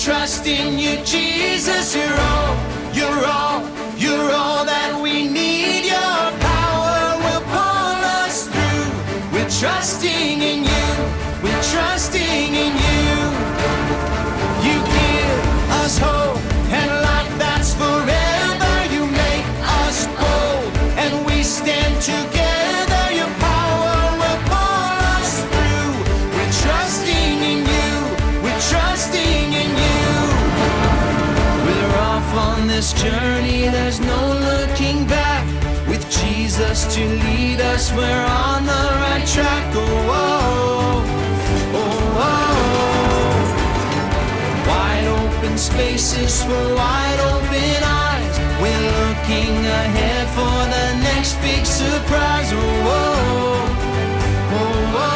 trust in you, Jesus. You're all, you're all, you're all that we need. Your power will pull us through. We're trusting in you. We're trusting in you. You give us hope and life that's forever. You make us bold and we stand together. Your power will pull us through. We're trusting in you. We're trusting in you. We're off on this journey. There's no looking back. With Jesus to lead us, we're on the right track. Oh, oh, oh, oh. Wide open spaces for wide open eyes. We're looking ahead for the next big surprise. Oh, oh, oh, oh.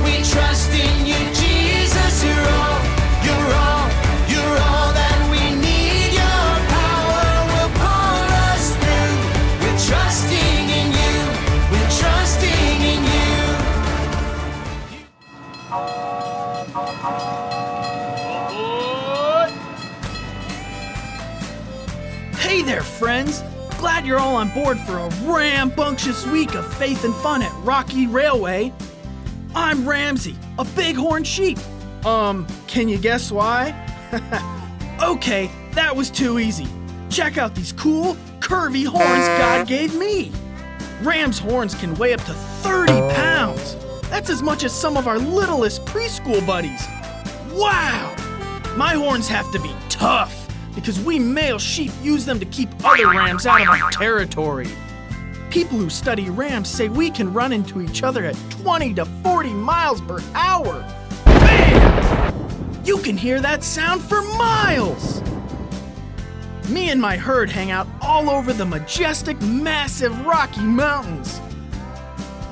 We trust in you, Jesus. You're all, you're all, you're all that we need. Your power will pull us through. We're trusting in you. We're trusting in you. Hey there, friends! Glad you're all on board for a rambunctious week of faith and fun at Rocky Railway. I'm Ramsay, a bighorn sheep. Can you guess why? Okay, that was too easy. Check out these cool, curvy horns God gave me. Ram's horns can weigh up to 30 pounds. That's as much as some of our littlest preschool buddies. Wow! My horns have to be tough, because we male sheep use them to keep other rams out of our territory. People who study rams say we can run into each other at 20 to 40 miles per hour. Bam! You can hear that sound for miles! Me and my herd hang out all over the majestic, massive Rocky Mountains.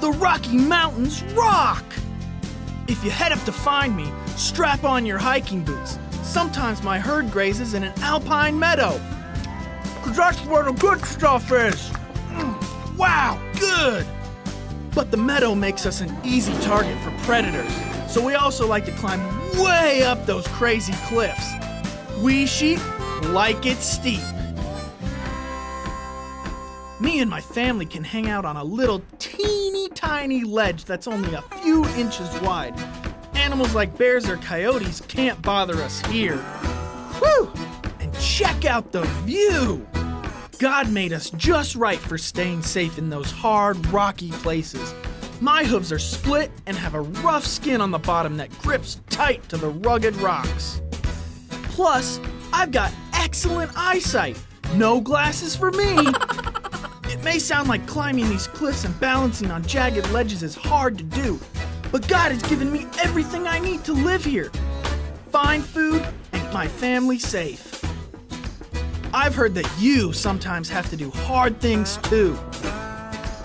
The Rocky Mountains rock! If you head up to find me, strap on your hiking boots. Sometimes my herd grazes in an alpine meadow. 'Cause that's where the good stuff is. Wow, good! But the meadow makes us an easy target for predators, so we also like to climb way up those crazy cliffs. We sheep like it steep. Me and my family can hang out on a little teeny tiny ledge that's only a few inches wide. Animals like bears or coyotes can't bother us here. Whew! And check out the view! God made us just right for staying safe in those hard, rocky places. My hooves are split and have a rough skin on the bottom that grips tight to the rugged rocks. Plus, I've got excellent eyesight. No glasses for me. It may sound like climbing these cliffs and balancing on jagged ledges is hard to do, but God has given me everything I need to live here. Find food and keep my family safe. I've heard that you sometimes have to do hard things too.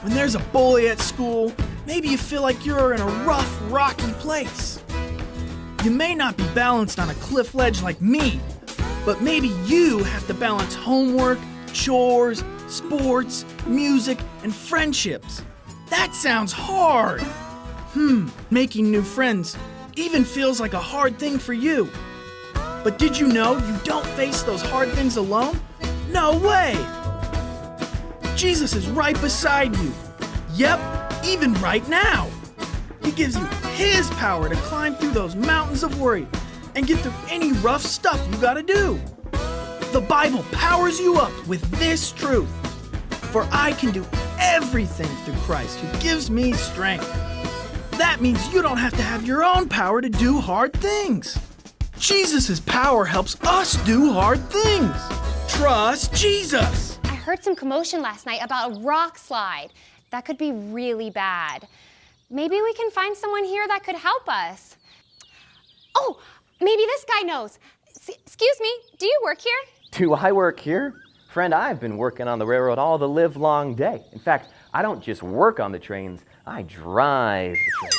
When there's a bully at school, maybe you feel like you're in a rough, rocky place. You may not be balanced on a cliff ledge like me, but maybe you have to balance homework, chores, sports, music, and friendships. That sounds hard. Making new friends even feels like a hard thing for you. But did you know you don't face those hard things alone? No way! Jesus is right beside you. Yep, even right now. He gives you His power to climb through those mountains of worry and get through any rough stuff you gotta do. The Bible powers you up with this truth. For I can do everything through Christ who gives me strength. That means you don't have to have your own power to do hard things. Jesus' power helps us do hard things. Trust Jesus. I heard some commotion last night about a rock slide. That could be really bad. Maybe we can find someone here that could help us. Oh, maybe this guy knows. Excuse me, do you work here? Do I work here? Friend, I've been working on the railroad all the livelong day. In fact, I don't just work on the trains, I drive the trains.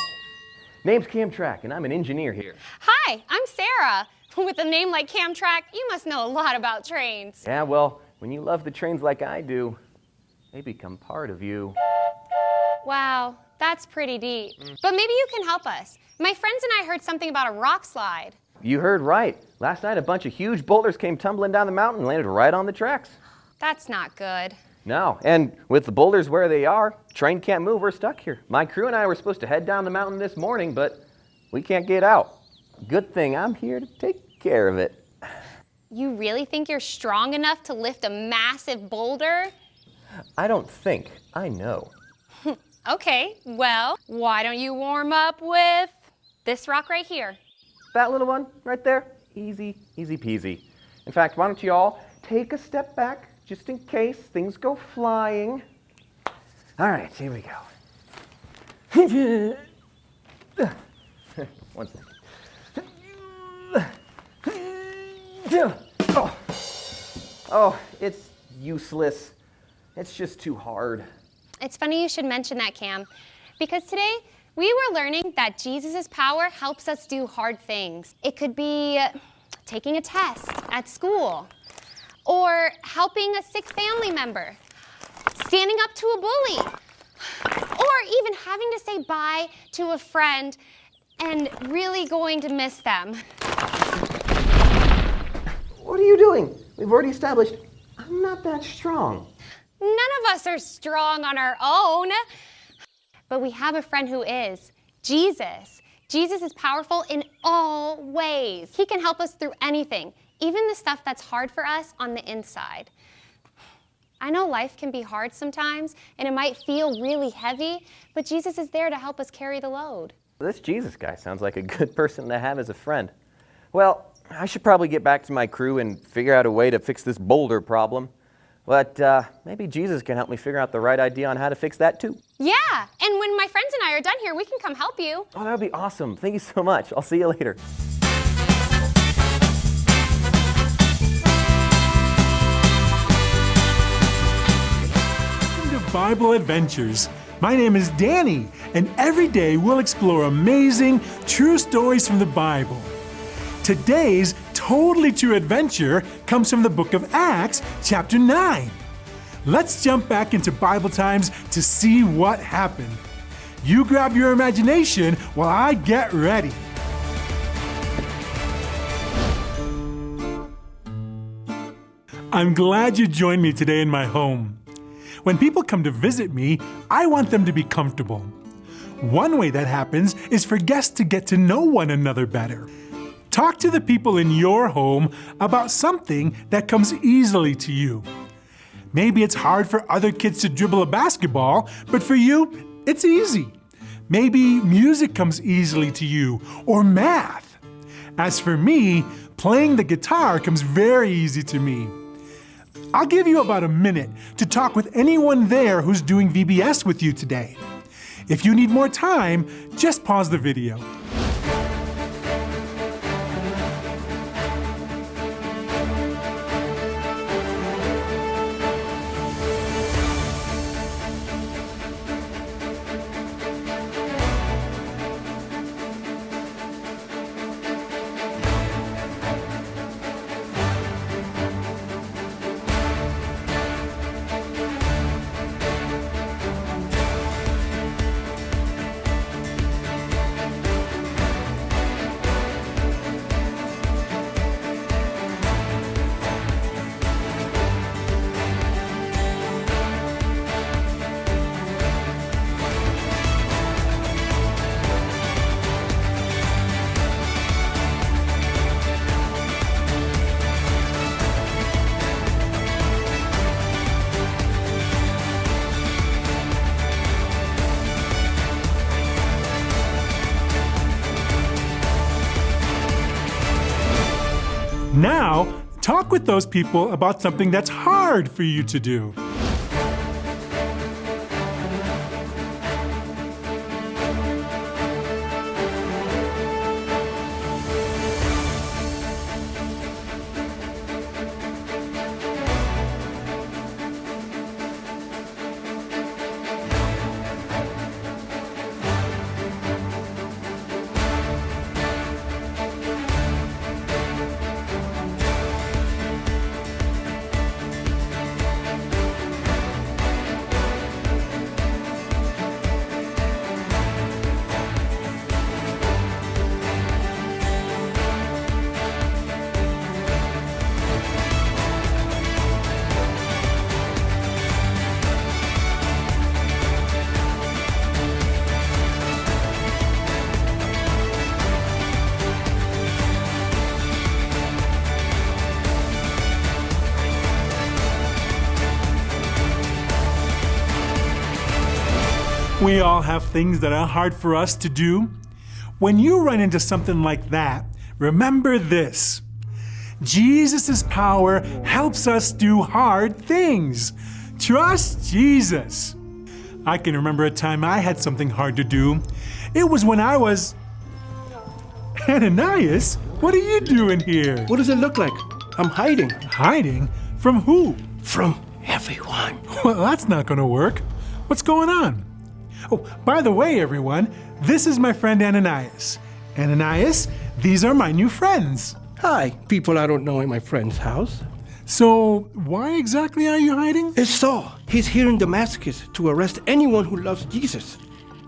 Name's Camtrack, and I'm an engineer here. Hi, I'm Sarah. With a name like Camtrack, you must know a lot about trains. Yeah, well, when you love the trains like I do, they become part of you. Wow, That's pretty deep. But maybe you can help us. My friends and I heard something about a rock slide. You heard right. Last night, a bunch of huge boulders came tumbling down the mountain and landed right on the tracks. That's not good. No, and with the boulders where they are, train can't move, we're stuck here. My crew and I were supposed to head down the mountain this morning, but we can't get out. Good thing I'm here to take care of it. You really think you're strong enough to lift a massive boulder? I don't think, I know. Okay, well, why don't you warm up with this rock right here? That little one right there, easy, easy peasy. In fact, why don't you all take a step back just in case things go flying. All right, here we go. One second. Oh, it's useless. It's just too hard. It's funny you should mention that, Cam, because today we were learning that Jesus' power helps us do hard things. It could be taking a test at school, or helping a sick family member, standing up to a bully, or even having to say bye to a friend and really going to miss them. What are you doing? We've already established I'm not that strong. None of us are strong on our own, but we have a friend who is, Jesus. Jesus is powerful in all ways. He can help us through anything, even the stuff that's hard for us on the inside. I know life can be hard sometimes, and it might feel really heavy, but Jesus is there to help us carry the load. This Jesus guy sounds like a good person to have as a friend. Well, I should probably get back to my crew and figure out a way to fix this boulder problem. But maybe Jesus can help me figure out the right idea on how to fix that too. Yeah, and when my friends and I are done here, we can come help you. Oh, that would be awesome. Thank you so much. I'll see you later. Welcome to Bible Adventures. My name is Danny, and every day we'll explore amazing, true stories from the Bible. Today's totally true adventure comes from the book of Acts, chapter 9. Let's jump back into Bible times to see what happened. You grab your imagination while I get ready. I'm glad you joined me today in my home. When people come to visit me, I want them to be comfortable. One way that happens is for guests to get to know one another better. Talk to the people in your home about something that comes easily to you. Maybe it's hard for other kids to dribble a basketball, but for you, it's easy. Maybe music comes easily to you, or math. As for me, playing the guitar comes very easy to me. I'll give you about a minute to talk with anyone there who's doing VBS with you today. If you need more time, just pause the video. Now, talk with those people about something that's hard for you to do. We all have things that are hard for us to do. When you run into something like that, remember this. Jesus' power helps us do hard things. Trust Jesus. I can remember a time I had something hard to do. It was when I was... Ananias, what are you doing here? What does it look like? I'm hiding. Hiding? From who? From everyone. Well, that's not going to work. What's going on? Oh, by the way, everyone, this is my friend Ananias. Ananias, these are my new friends. Hi, people I don't know in my friend's house. So, why exactly are you hiding? It's Saul. He's here in Damascus to arrest anyone who loves Jesus.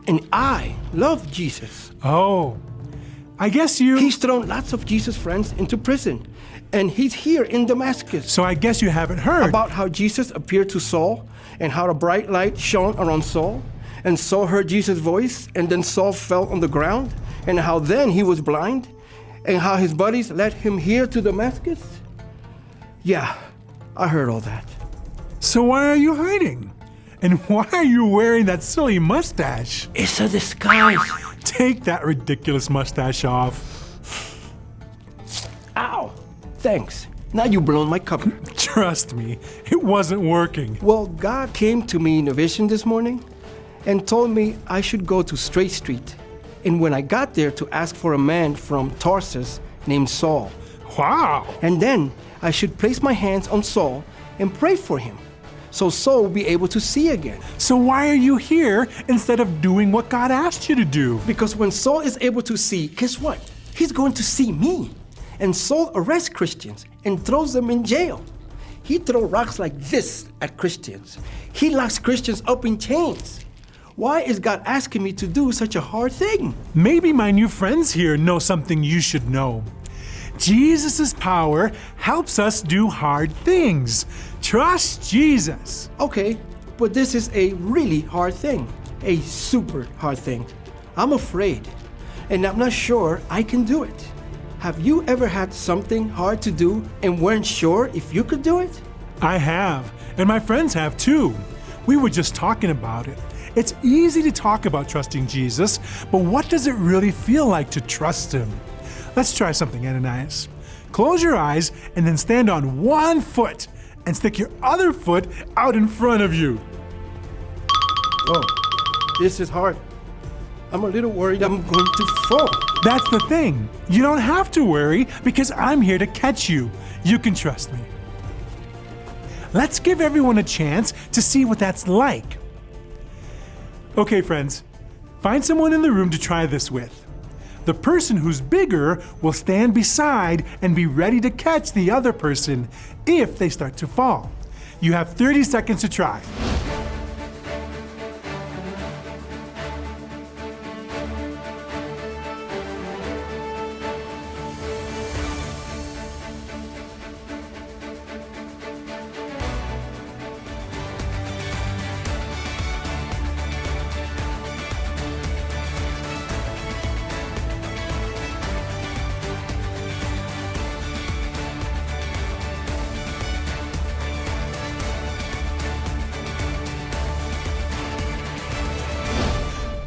And I love Jesus. Oh, I guess you... He's thrown lots of Jesus' friends into prison. And he's here in Damascus. So I guess you haven't heard... About how Jesus appeared to Saul and how a bright light shone around Saul. And Saul heard Jesus' voice, and then Saul fell on the ground. And how then he was blind. And how his buddies led him here to Damascus. Yeah, I heard all that. So why are you hiding? And why are you wearing that silly mustache? It's a disguise. Take that ridiculous mustache off. Ow! Thanks. Now you've blown my cover. Trust me, it wasn't working. Well, God came to me in a vision this morning and told me I should go to Straight Street. And when I got there to ask for a man from Tarsus named Saul. Wow! And then I should place my hands on Saul and pray for him, so Saul will be able to see again. So why are you here instead of doing what God asked you to do? Because when Saul is able to see, guess what? He's going to see me. And Saul arrests Christians and throws them in jail. He throws rocks like this at Christians. He locks Christians up in chains. Why is God asking me to do such a hard thing? Maybe my new friends here know something you should know. Jesus' power helps us do hard things. Trust Jesus. Okay, but this is a really hard thing. A super hard thing. I'm afraid, and I'm not sure I can do it. Have you ever had something hard to do and weren't sure if you could do it? I have, and my friends have too. We were just talking about it. It's easy to talk about trusting Jesus, but what does it really feel like to trust him? Let's try something, Ananias. Close your eyes and then stand on one foot and stick your other foot out in front of you. Oh, this is hard. I'm a little worried I'm going to fall. That's the thing. You don't have to worry because I'm here to catch you. You can trust me. Let's give everyone a chance to see what that's like. Okay, friends, find someone in the room to try this with. The person who's bigger will stand beside and be ready to catch the other person if they start to fall. You have 30 seconds to try.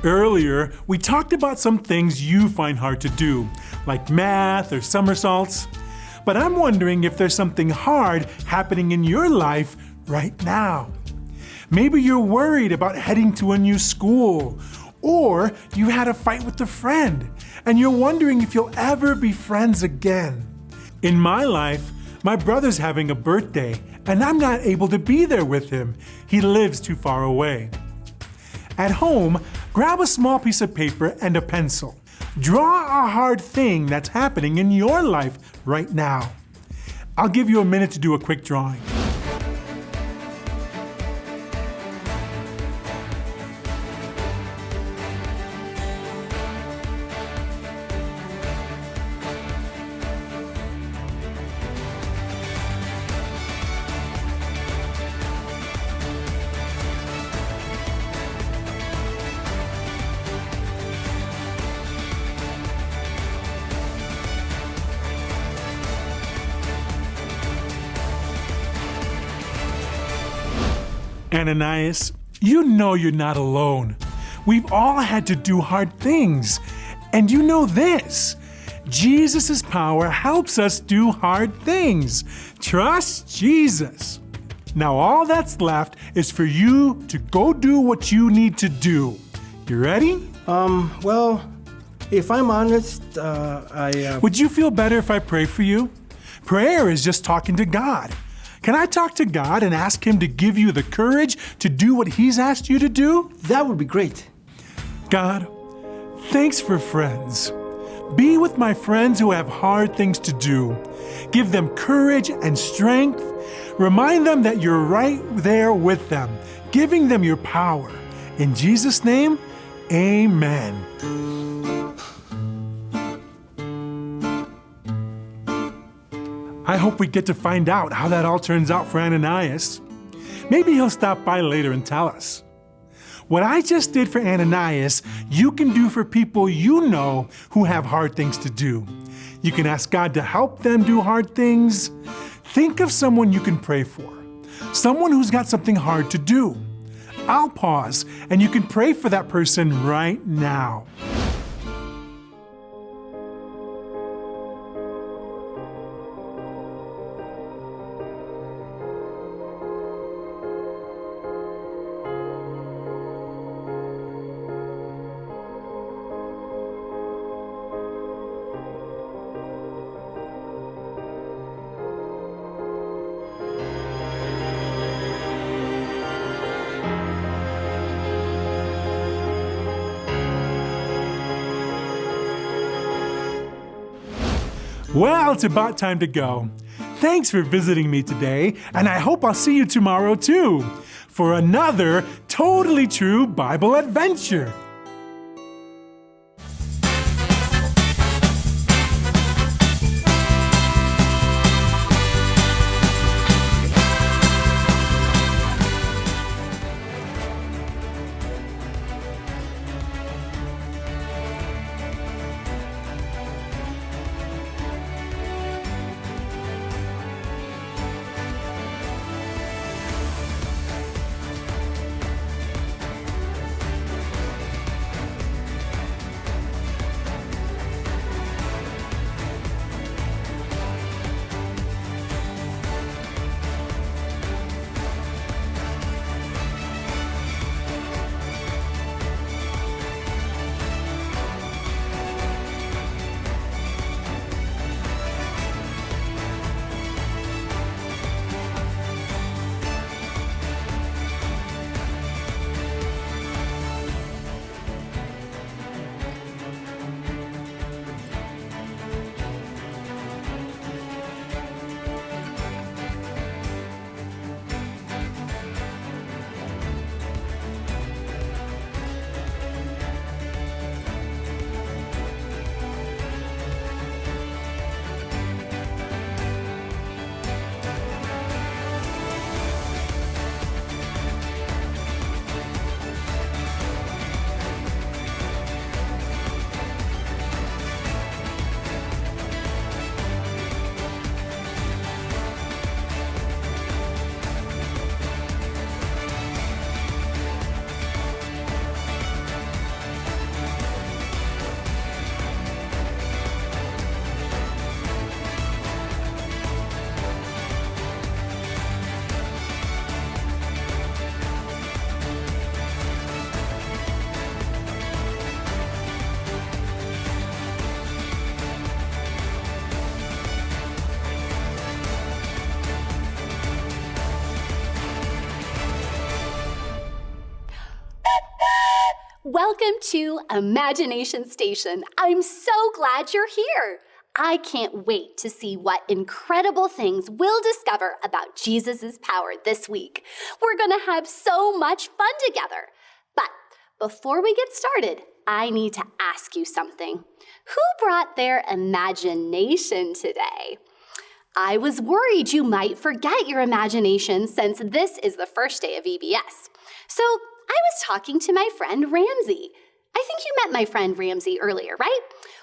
Earlier, we talked about some things you find hard to do, like math or somersaults. But I'm wondering if there's something hard happening in your life right now. Maybe you're worried about heading to a new school, or you had a fight with a friend, and you're wondering if you'll ever be friends again. In my life, my brother's having a birthday, and I'm not able to be there with him. He lives too far away. At home, grab a small piece of paper and a pencil. Draw a hard thing that's happening in your life right now. I'll give you a minute to do a quick drawing. Ananias, you know you're not alone. We've all had to do hard things. And you know this, Jesus' power helps us do hard things. Trust Jesus. Now all that's left is for you to go do what you need to do. You ready? Well, if I'm honest, Would you feel better if I pray for you? Prayer is just talking to God. Can I talk to God and ask Him to give you the courage to do what He's asked you to do? That would be great. God, thanks for friends. Be with my friends who have hard things to do. Give them courage and strength. Remind them that you're right there with them, giving them your power. In Jesus' name, amen. I hope we get to find out how that all turns out for Ananias. Maybe he'll stop by later and tell us. What I just did for Ananias, you can do for people you know who have hard things to do. You can ask God to help them do hard things. Think of someone you can pray for, someone who's got something hard to do. I'll pause, and you can pray for that person right now. Well, it's about time to go. Thanks for visiting me today, and I hope I'll see you tomorrow too, for another totally true Bible adventure. Welcome to Imagination Station. I'm so glad you're here. I can't wait to see what incredible things we'll discover about Jesus' power this week. We're going to have so much fun together. But before we get started, I need to ask you something. Who brought their imagination today? I was worried you might forget your imagination since this is the first day of VBS. So I was talking to my friend Ramsay. I think you met my friend Ramsay earlier, right?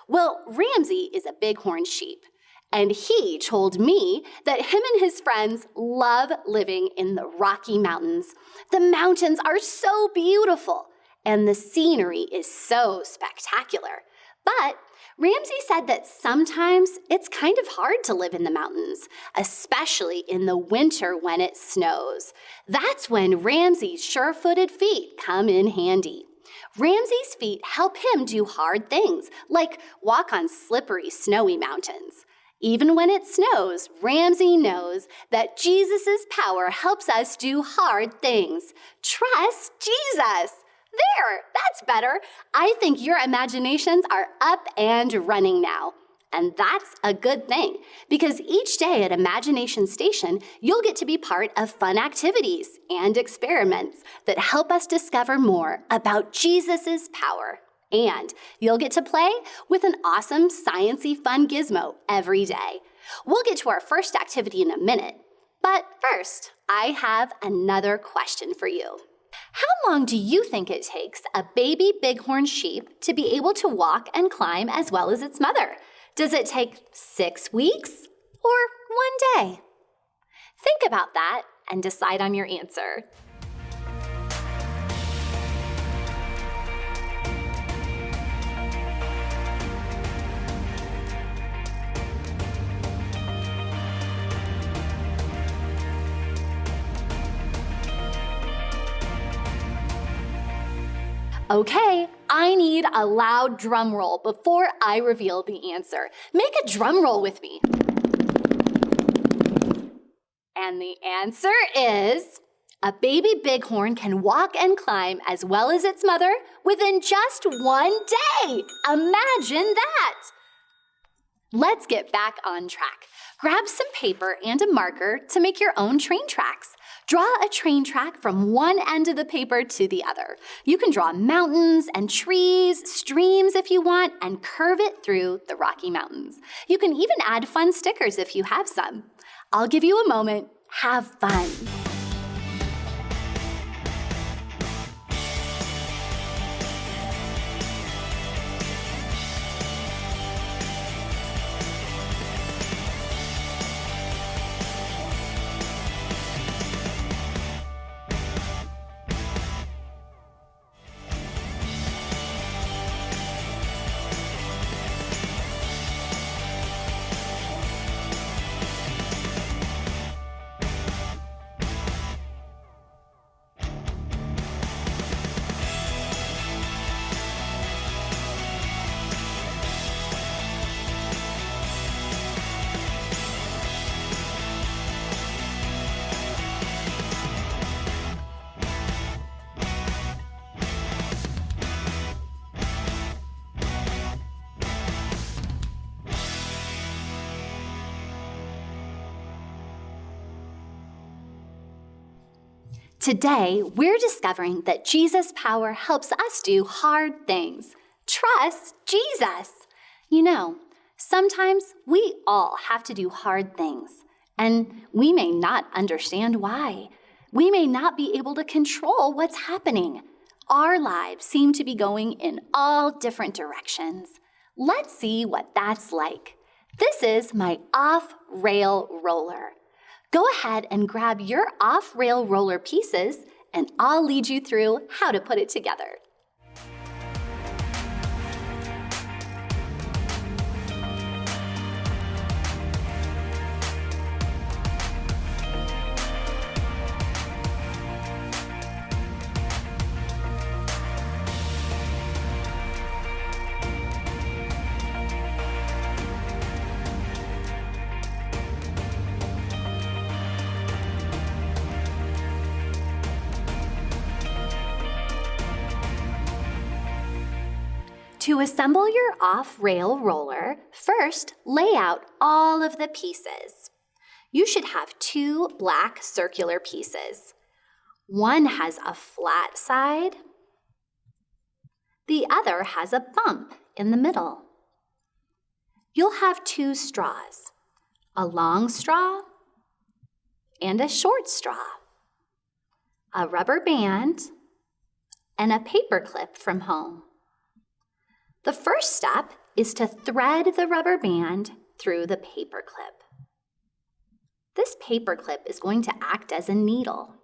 Well, Ramsay is a bighorn sheep, and he told me that him and his friends love living in the Rocky Mountains. The mountains are so beautiful, and the scenery is so spectacular. But Ramsay said that sometimes it's kind of hard to live in the mountains, especially in the winter when it snows. That's when Ramsay's sure-footed feet come in handy. Ramsay's feet help him do hard things, like walk on slippery, snowy mountains. Even when it snows, Ramsay knows that Jesus' power helps us do hard things. Trust Jesus. There, that's better. I think your imaginations are up and running now. And that's a good thing, because each day at Imagination Station, you'll get to be part of fun activities and experiments that help us discover more about Jesus' power. And you'll get to play with an awesome sciencey fun gizmo every day. We'll get to our first activity in a minute. But first, I have another question for you. How long do you think it takes a baby bighorn sheep to be able to walk and climb as well as its mother? Does it take 6 weeks or 1 day? Think about that and decide on your answer. Okay, I need a loud drum roll before I reveal the answer. Make a drum roll with me. And the answer is, a baby bighorn can walk and climb as well as its mother within just 1 day. Imagine that. Let's get back on track. Grab some paper and a marker to make your own train tracks. Draw a train track from one end of the paper to the other. You can draw mountains and trees, streams if you want, and curve it through the Rocky Mountains. You can even add fun stickers if you have some. I'll give you a moment. Have fun. Today, we're discovering that Jesus' power helps us do hard things. Trust Jesus. You know, sometimes we all have to do hard things, and we may not understand why. We may not be able to control what's happening. Our lives seem to be going in all different directions. Let's see what that's like. This is my off-rail roller. Go ahead and grab your off-rail roller pieces, and I'll lead you through how to put it together. To assemble your off-rail roller, first lay out all of the pieces. You should have 2 black circular pieces. One has a flat side. The other has a bump in the middle. You'll have 2 straws, a long straw and a short straw, a rubber band, and a paper clip from home. The first step is to thread the rubber band through the paper clip. This paper clip is going to act as a needle.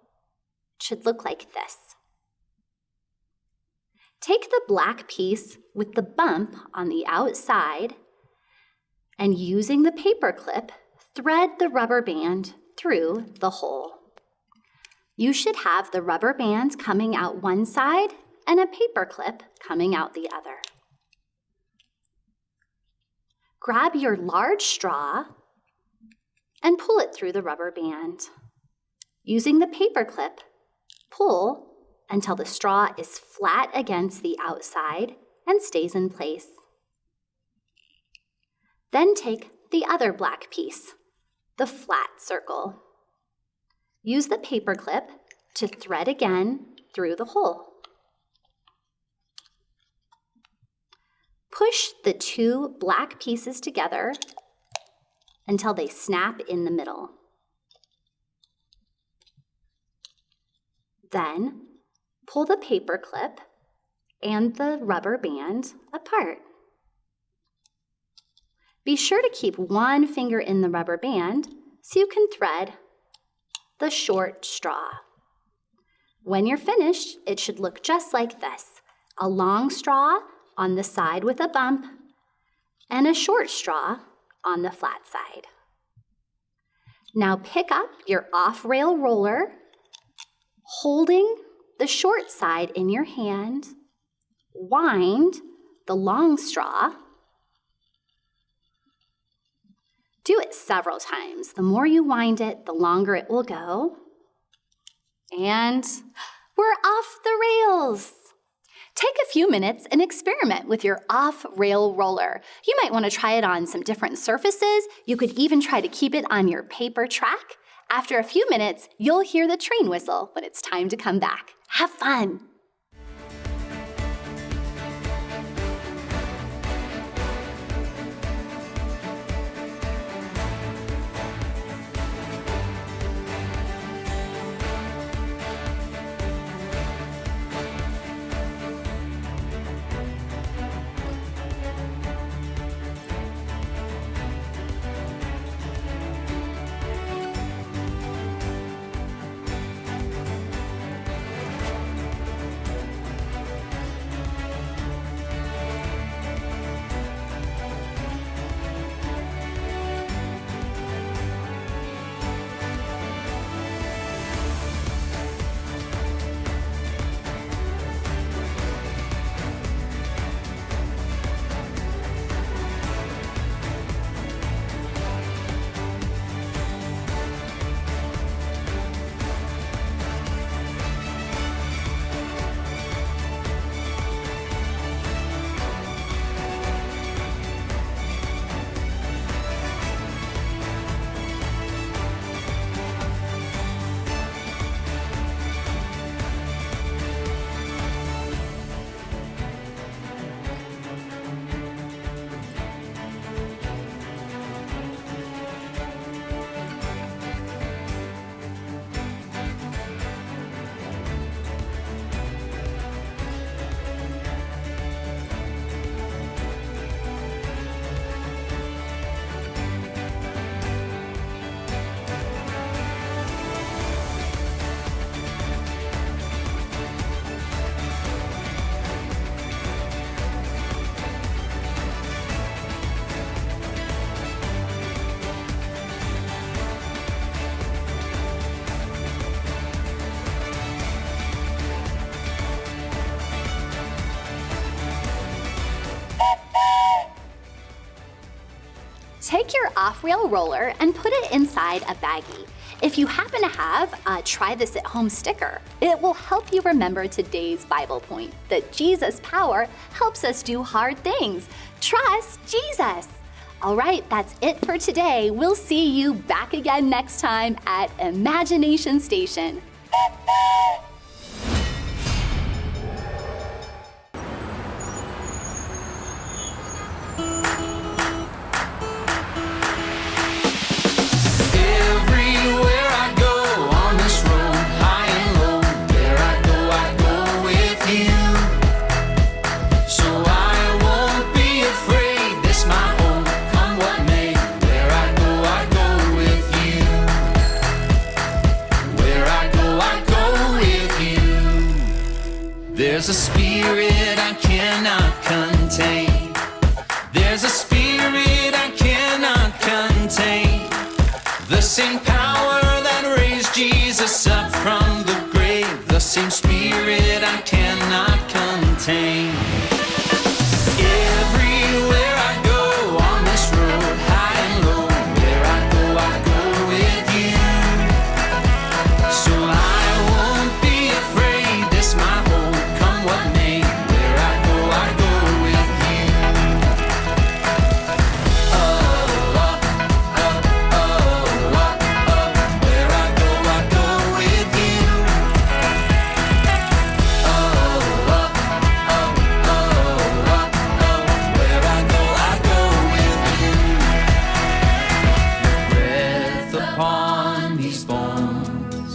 It should look like this. Take the black piece with the bump on the outside and using the paper clip, thread the rubber band through the hole. You should have the rubber band coming out one side and a paper clip coming out the other. Grab your large straw and pull it through the rubber band. Using the paper clip, pull until the straw is flat against the outside and stays in place. Then take the other black piece, the flat circle. Use the paper clip to thread again through the hole. Push the two black pieces together until they snap in the middle. Then pull the paper clip and the rubber band apart. Be sure to keep one finger in the rubber band so you can thread the short straw. When you're finished, it should look just like this: a long straw on the side with a bump and a short straw on the flat side. Now pick up your off-rail roller, holding the short side in your hand, wind the long straw. Do it several times. The more you wind it, the longer it will go. And we're off the rails. Take a few minutes and experiment with your off-rail roller. You might want to try it on some different surfaces. You could even try to keep it on your paper track. After a few minutes, you'll hear the train whistle when it's time to come back. Have fun! Take your off-rail roller and put it inside a baggie. If you happen to have a Try This at Home sticker, it will help you remember today's Bible point, that Jesus' power helps us do hard things. Trust Jesus. All right, that's it for today. We'll see you back again next time at Imagination Station. Where I go with There's a spirit I cannot contain. There's a spirit I cannot contain. The same power that raised Jesus up from the grave. The same spirit I cannot contain. Everywhere I go on this road, high and low, where I go with you. So I won't be afraid, this my home, come what may. Where I go with you. Oh, oh, oh, oh, oh, oh. Where I go with you. Oh, oh, oh, oh, oh, oh. Where I go with you. Breath upon these bones,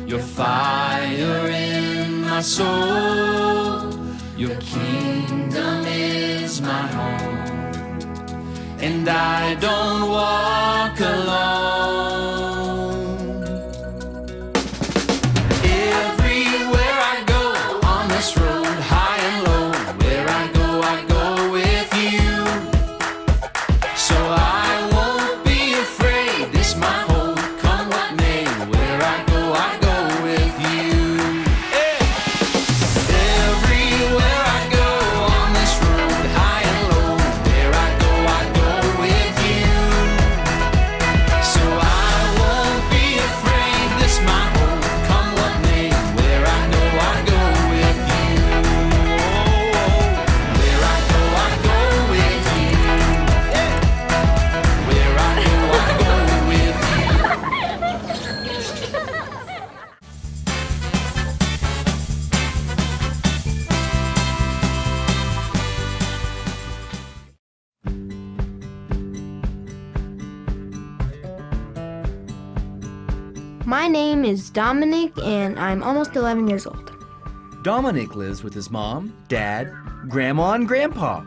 your fire in my soul, your kingdom is my home, and I don't walk alone. Everywhere I go on this road, high and low, where I go with you. So I won't be afraid, this my home, come what may. Where I go with you. Hey. Everywhere I go on this road, high and low, where I go with you. So I won't be afraid, this my home, come what may. Where I go with you. Where I go with you. Where I go with you. My name is Dominic, and I'm almost 11 years old. Dominic lives with his mom, dad, grandma, and grandpa.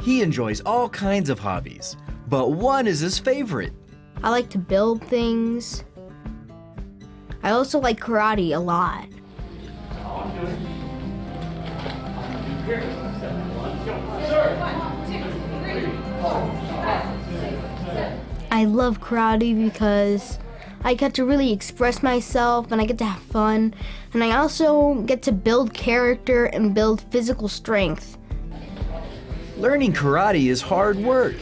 He enjoys all kinds of hobbies, but one is his favorite. I like to build things. I also like karate a lot. I love karate because I get to really express myself and I get to have fun, and I also get to build character and build physical strength. Learning karate is hard work.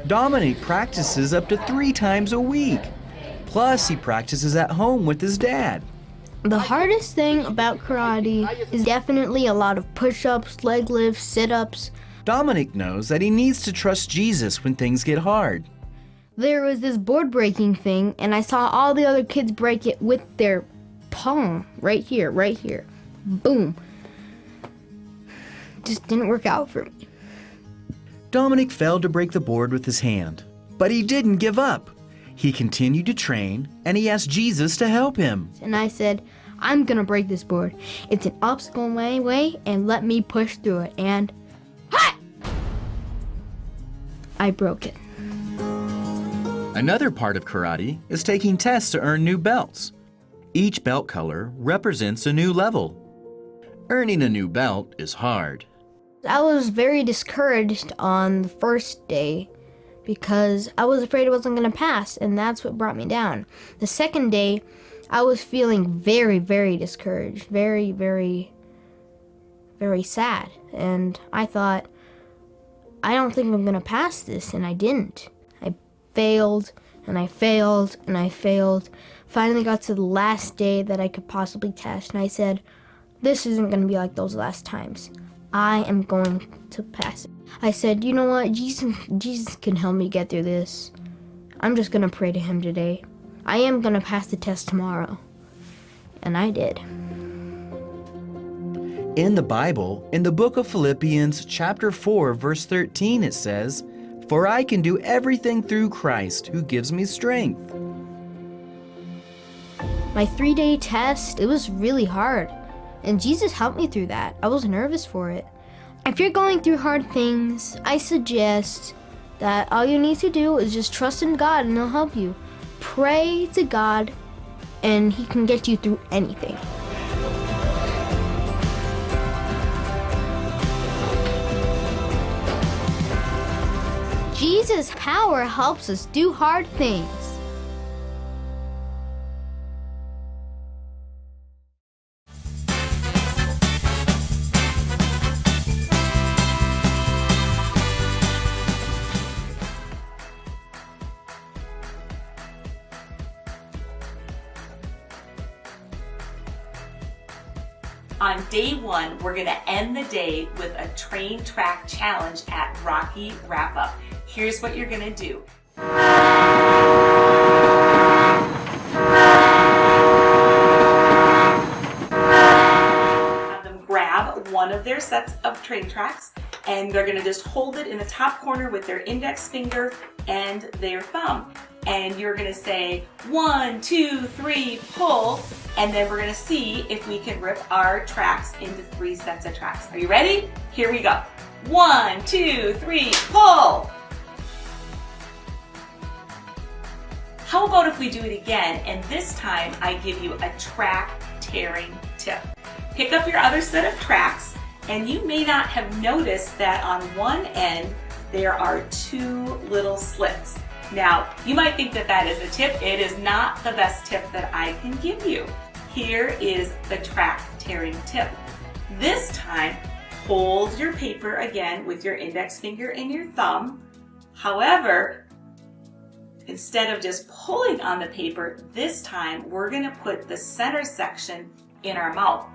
Dominic practices up to 3 times a week. Plus, he practices at home with his dad. The hardest thing about karate is definitely a lot of push-ups, leg lifts, sit-ups. Dominic knows that he needs to trust Jesus when things get hard. There was this board breaking thing, and I saw all the other kids break it with their palm. Right here. Boom. Just didn't work out for me. Dominic failed to break the board with his hand, but he didn't give up. He continued to train, and he asked Jesus to help him. And I said, I'm gonna break this board. It's an obstacle in my way, and let me push through it. And I broke it. Another part of karate is taking tests to earn new belts. Each belt color represents a new level. Earning a new belt is hard. I was very discouraged on the first day because I was afraid I wasn't going to pass, and that's what brought me down. The second day, I was feeling very, very discouraged, very, very, very sad. And I thought, I don't think I'm going to pass this, and I didn't. I failed, and I failed, and I failed. Finally got to the last day that I could possibly test, and I said, this isn't going to be like those last times. I am going to pass it. I said, you know what, Jesus can help me get through this. I'm just going to pray to him today. I am going to pass the test tomorrow. And I did. In the Bible, in the book of Philippians chapter 4, verse 13, it says, "For I can do everything through Christ who gives me strength." My 3-day test, it was really hard. And Jesus helped me through that. I was nervous for it. If you're going through hard things, I suggest that all you need to do is just trust in God and he'll help you. Pray to God and he can get you through anything. Jesus' power helps us do hard things. On day 1, we're going to end the day with a train track challenge at Rocky Wrap Up. Here's what you're going to do. Have them grab one of their sets of train tracks, and they're going to just hold it in the top corner with their index finger and their thumb. And you're going to say 1, 2, 3, pull, and then we're going to see if we can rip our tracks into 3 sets of tracks. Are you ready? Here we go. 1, 2, 3, pull. How about if we do it again, and this time I give you a track tearing tip. Pick up your other set of tracks, and you may not have noticed that on one end there are 2 little slits. Now, you might think that that is a tip. It is not the best tip that I can give you. Here is the track tearing tip. This time, hold your paper again with your index finger and your thumb. However, instead of just pulling on the paper, this time we're going to put the center section in our mouth.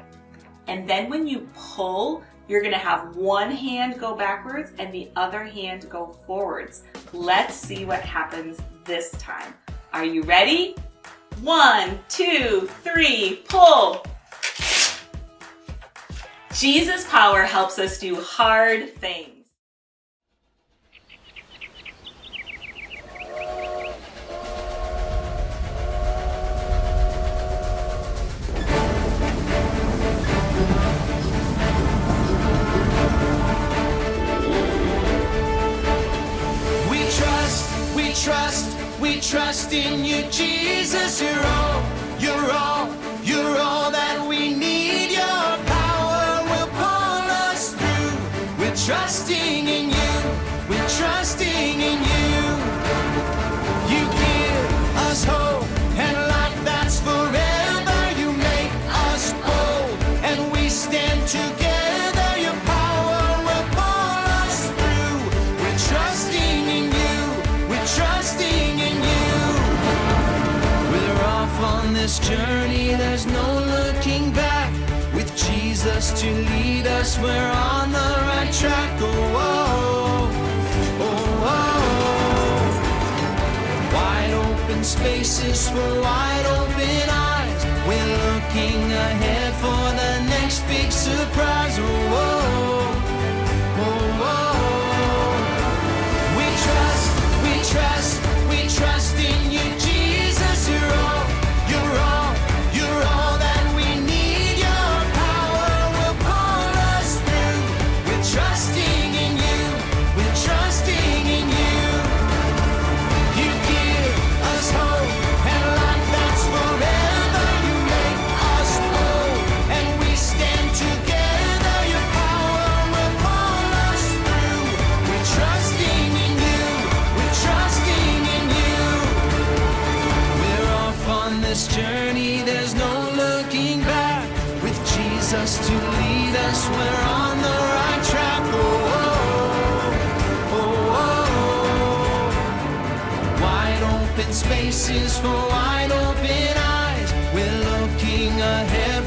And then when you pull, you're going to have one hand go backwards and the other hand go forwards. Let's see what happens this time. Are you ready? 1, 2, 3, pull. Jesus' power helps us do hard things. We trust in you, Jesus. You're all that we need. Your power will pull us through. We're trusting in you. We're trusting in you. You give us hope and life that's forever. You make us bold and we stand together. Your power will pull us through. We're trusting in you. We're trusting in you. We're off on this journey, there's no looking back. With Jesus to lead us, we're on the right track. Oh, oh, oh, oh. Wide open spaces for wide open eyes. We're looking ahead for the next big surprise. Oh, oh, oh, oh. We trust in you, Jesus. You're all that we need. Your power will pull us through. We're trusting in you. We're trusting in you. You give us hope and life that's forever. You make us whole and we stand together. Your power will pull us through. We're trusting in you. We're trusting in you. We're off on this journey, there's no looking back. With Jesus to lead us, we're on the right track. Oh, oh, oh, oh. Wide open spaces for wide open eyes. We're looking ahead